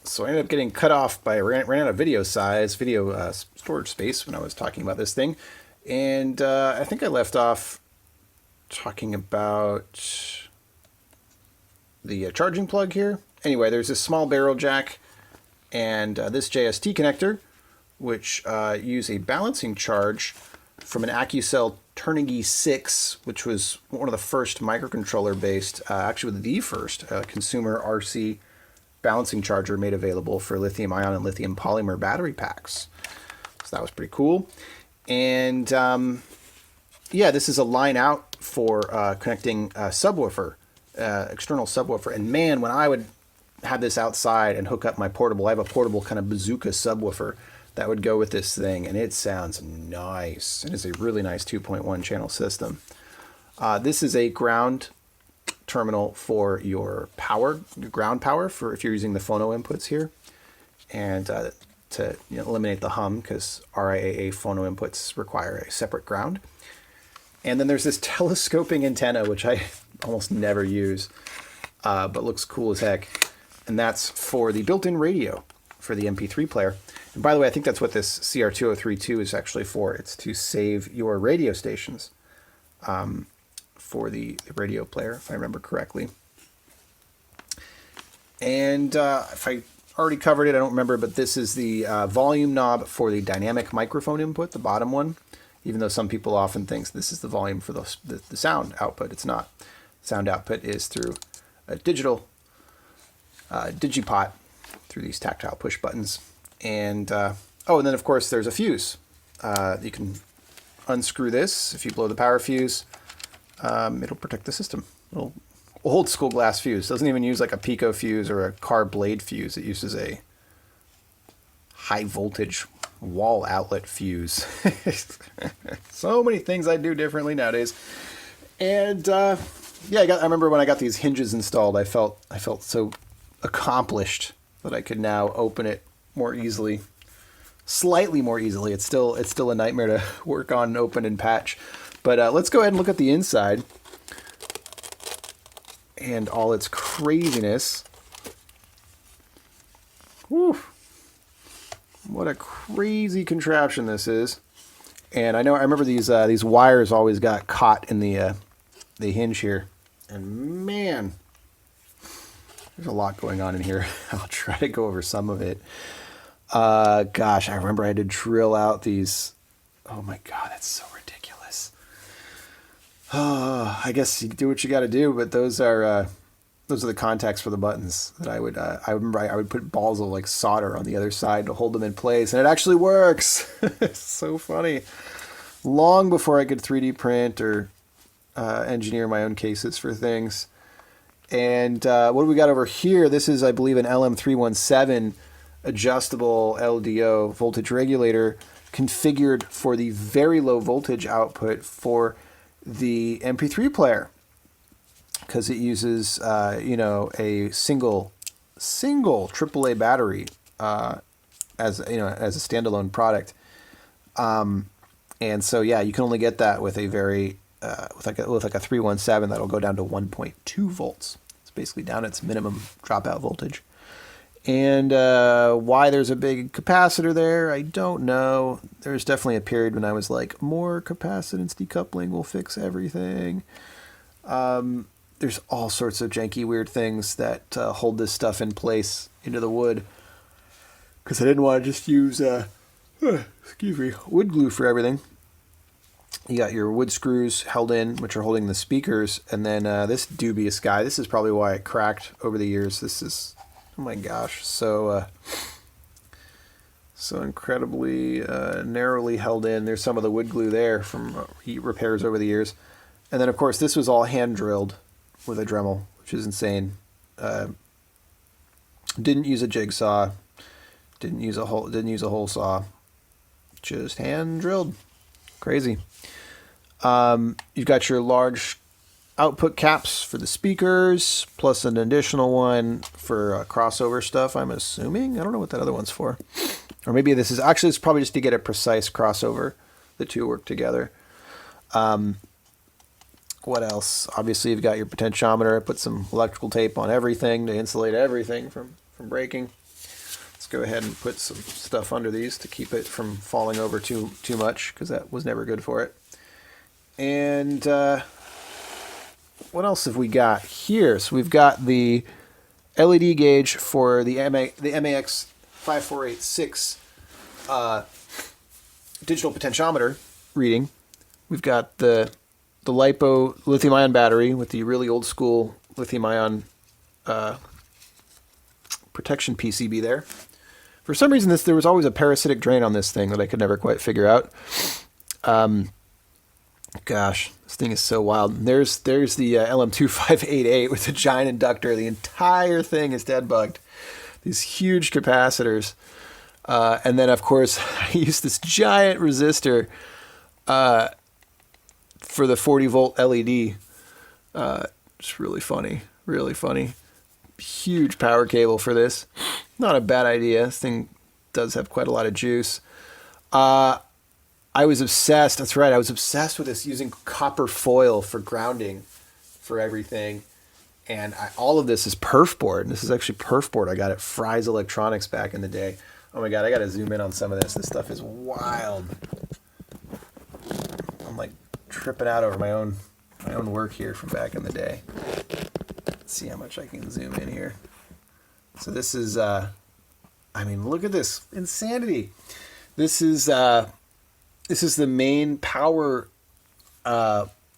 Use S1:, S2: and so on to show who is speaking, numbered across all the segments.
S1: So I ended up getting cut off by ran out of video storage space when I was talking about this thing, and I think I left off talking about the charging plug here. Anyway, there's this small barrel jack and this JST connector, which use a balancing charge from an AccuCell Turnigy 6, which was one of the first microcontroller-based, actually the first consumer RC balancing charger made available for lithium-ion and lithium polymer battery packs. So that was pretty cool. And yeah, this is a line out for connecting a subwoofer, external subwoofer. And man, when I would have this outside and hook up my portable, I have a portable kind of bazooka subwoofer that would go with this thing, and it sounds nice. It is a really nice 2.1 channel system. This is a ground terminal for your power, your ground power, for if you're using the phono inputs here, and to eliminate the hum, because RIAA phono inputs require a separate ground. And then there's this telescoping antenna, which I almost never use, but looks cool as heck. And that's for the built-in radio for the MP3 player. And by the way, I think that's what this CR2032 is actually for. It's to save your radio stations for the radio player, if I remember correctly. And if I already covered it, I don't remember, but this is the volume knob for the dynamic microphone input, the bottom one, even though some people often think this is the volume for the sound output. It's not. Sound output is through a digital digipot through these tactile push buttons. And oh, and then of course there's a fuse. You can unscrew this. If you blow the power fuse, it'll protect the system. Little old school glass fuse. Doesn't even use like a pico fuse or a car blade fuse. It uses a high voltage wall outlet fuse. So many things I do differently nowadays. And yeah, I remember when I got these hinges installed, I felt so accomplished that I could now open it more easily, slightly more easily. It's still a nightmare to work on, open, and patch. But let's go ahead and look at the inside and all its craziness. Whew. What a crazy contraption this is. And I remember these wires always got caught in the hinge here. And man, there's a lot going on in here. I'll try to go over some of it. Gosh, I remember I had to drill out these. Oh my God, that's so ridiculous. I guess you do what you got to do, but those are the contacts for the buttons that I remember I would put balls of like solder on the other side to hold them in place, and it actually works. It's so funny. Long before I could 3D print or engineer my own cases for things. And what do we got over here? This is, I believe, an LM317 adjustable LDO voltage regulator configured for the very low voltage output for the MP3 player, because it uses a single AAA battery as a standalone product. And so yeah, you can only get that with a very with like a 317 that'll go down to 1.2 volts. It's basically down its minimum dropout voltage. And why there's a big capacitor there, I don't know. There's definitely a period when I was like, more capacitance decoupling will fix everything. There's all sorts of janky weird things that hold this stuff in place into the wood, because I didn't want to just use wood glue for everything. You got your wood screws held in, which are holding the speakers, and then this dubious guy. This is probably why it cracked over the years. This is, oh my gosh, so incredibly narrowly held in. There's some of the wood glue there from heat repairs over the years. And then, of course, this was all hand drilled with a Dremel, which is insane. Didn't use a jigsaw. Didn't use a hole saw. Just hand drilled. Crazy. You've got your large output caps for the speakers, plus an additional one for crossover stuff, I'm assuming. I don't know what that other one's for. Or maybe this is, actually it's probably just to get a precise crossover. The two work together. What else? Obviously you've got your potentiometer. Put some electrical tape on everything to insulate everything from breaking. Let's go ahead and put some stuff under these to keep it from falling over too much, because that was never good for it. And what else have we got here? So we've got the LED gauge for the MAX 5486 digital potentiometer reading. We've got the LiPo lithium-ion battery with the really old school lithium-ion protection PCB there. For some reason, there was always a parasitic drain on this thing that I could never quite figure out. Gosh, this thing is so wild. There's the LM2588 with a giant inductor. The entire thing is dead bugged. These huge capacitors. And then, of course, I used this giant resistor for the 40-volt LED. It's really funny. Really funny. Huge power cable for this. Not a bad idea. This thing does have quite a lot of juice. I was obsessed. That's right. I was obsessed with this, using copper foil for grounding for everything. And all of this is perf board. This is actually perf board I got at Fry's Electronics back in the day. Oh my God, I got to zoom in on some of this. This stuff is wild. I'm like tripping out over my own work here from back in the day. Let's see how much I can zoom in here. So this is, I mean, look at this insanity. This is the main power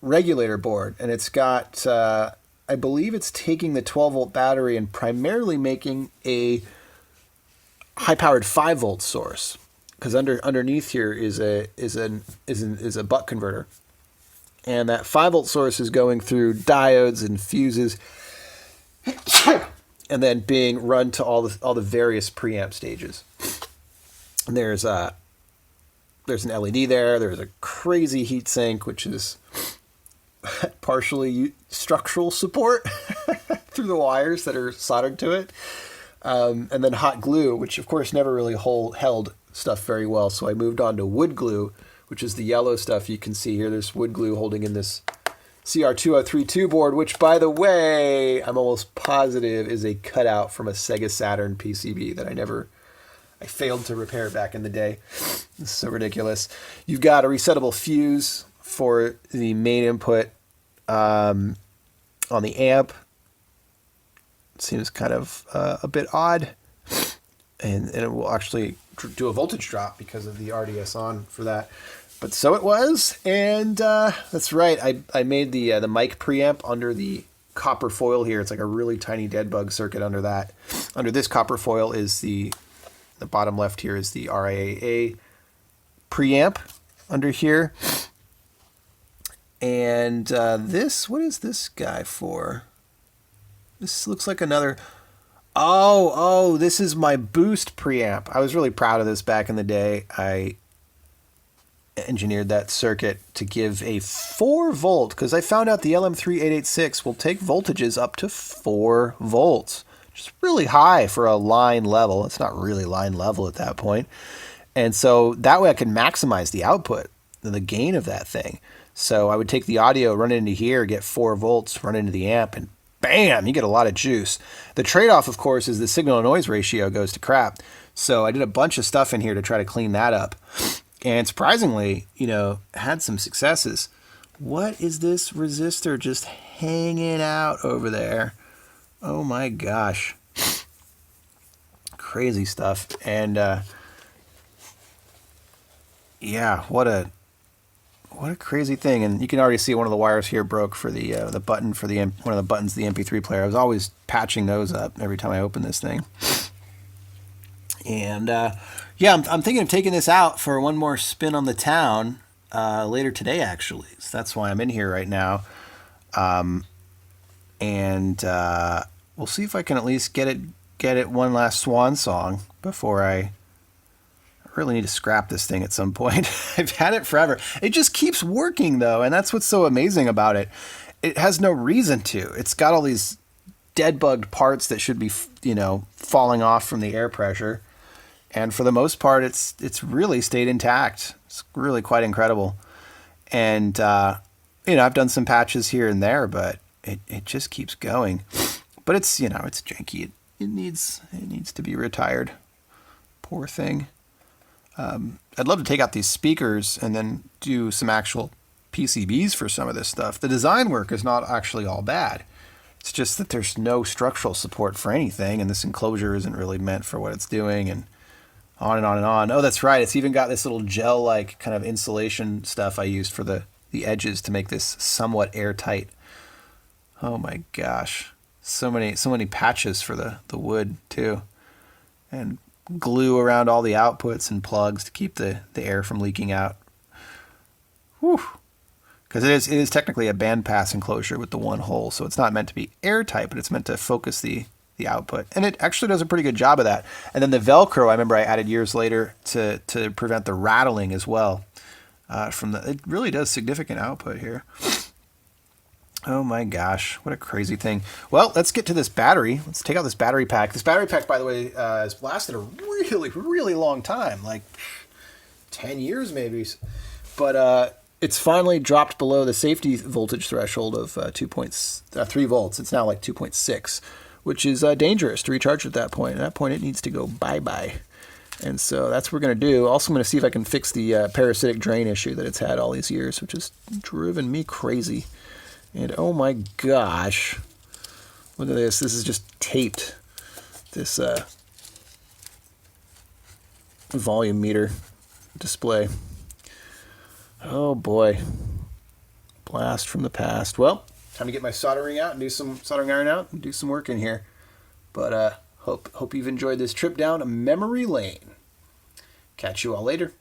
S1: regulator board, and it's got, I believe it's taking the 12-volt battery and primarily making a high-powered 5-volt source, because underneath here is a buck converter, and that 5-volt source is going through diodes and fuses, and then being run to all the various preamp stages. And there's an LED there. There's a crazy heatsink, which is partially structural support through the wires that are soldered to it. And then hot glue, which of course never really held stuff very well. So I moved on to wood glue, which is the yellow stuff you can see here. There's wood glue holding in this CR2032 board, which, by the way, I'm almost positive is a cutout from a Sega Saturn PCB that I failed to repair back in the day. This is so ridiculous. You've got a resettable fuse for the main input on the amp. It seems kind of a bit odd. And it will actually do a voltage drop because of the RDS on for that. But so it was, and that's right. I made the mic preamp under the copper foil here. It's like a really tiny dead bug circuit under that. Under this copper foil is the bottom left here is the RIAA preamp under here. And what is this guy for? This looks like another... Oh, this is my boost preamp. I was really proud of this back in the day. I engineered that circuit to give a 4-volt, because I found out the LM3886 will take voltages up to 4 volts, which is really high for a line level. It's not really line level at that point. And so that way I can maximize the output, the gain of that thing. So I would take the audio, run it into here, get 4 volts, run it into the amp, and bam, you get a lot of juice. The trade-off, of course, is the signal-to-noise ratio goes to crap. So I did a bunch of stuff in here to try to clean that up. And surprisingly, had some successes. What is this resistor just hanging out over there? Oh my gosh. Crazy stuff. And yeah, what a crazy thing. And you can already see one of the wires here broke for the button for one of the buttons of the MP3 player. I was always patching those up every time I open this thing. And yeah, I'm thinking of taking this out for one more spin on the town later today, actually. So that's why I'm in here right now. And we'll see if I can at least get it one last swan song before I really need to scrap this thing at some point. I've had it forever. It just keeps working, though, and that's what's so amazing about it. It has no reason to. It's got all these dead-bugged parts that should be, falling off from the air pressure. And for the most part, it's really stayed intact. It's really quite incredible. And, I've done some patches here and there, but it just keeps going. But it's, it's janky. It needs to be retired. Poor thing. I'd love to take out these speakers and then do some actual PCBs for some of this stuff. The design work is not actually all bad. It's just that there's no structural support for anything, and this enclosure isn't really meant for what it's doing, and on and on and on. Oh, that's right. It's even got this little gel-like kind of insulation stuff I used for the edges to make this somewhat airtight. Oh my gosh. So many patches for the wood too. And glue around all the outputs and plugs to keep the air from leaking out. Whew. Because it is technically a bandpass enclosure with the one hole, so it's not meant to be airtight, but it's meant to focus the output. And it actually does a pretty good job of that. And then the Velcro, I remember I added years later to prevent the rattling as well. It really does significant output here. Oh my gosh, what a crazy thing. Well, let's get to this battery. Let's take out this battery pack. This battery pack, by the way, has lasted a really, really long time, like 10 years maybe. But it's finally dropped below the safety voltage threshold of 3 volts. It's now like 2.6, which is dangerous to recharge at that point. At that point, it needs to go bye-bye. And so that's what we're going to do. Also, I'm going to see if I can fix the parasitic drain issue that it's had all these years, which has driven me crazy. And oh my gosh, look at this. This is just taped. This volume meter display. Oh boy. Blast from the past. Well, time to get my soldering out and do some soldering iron out and do some work in here. But hope you've enjoyed this trip down memory lane. Catch you all later.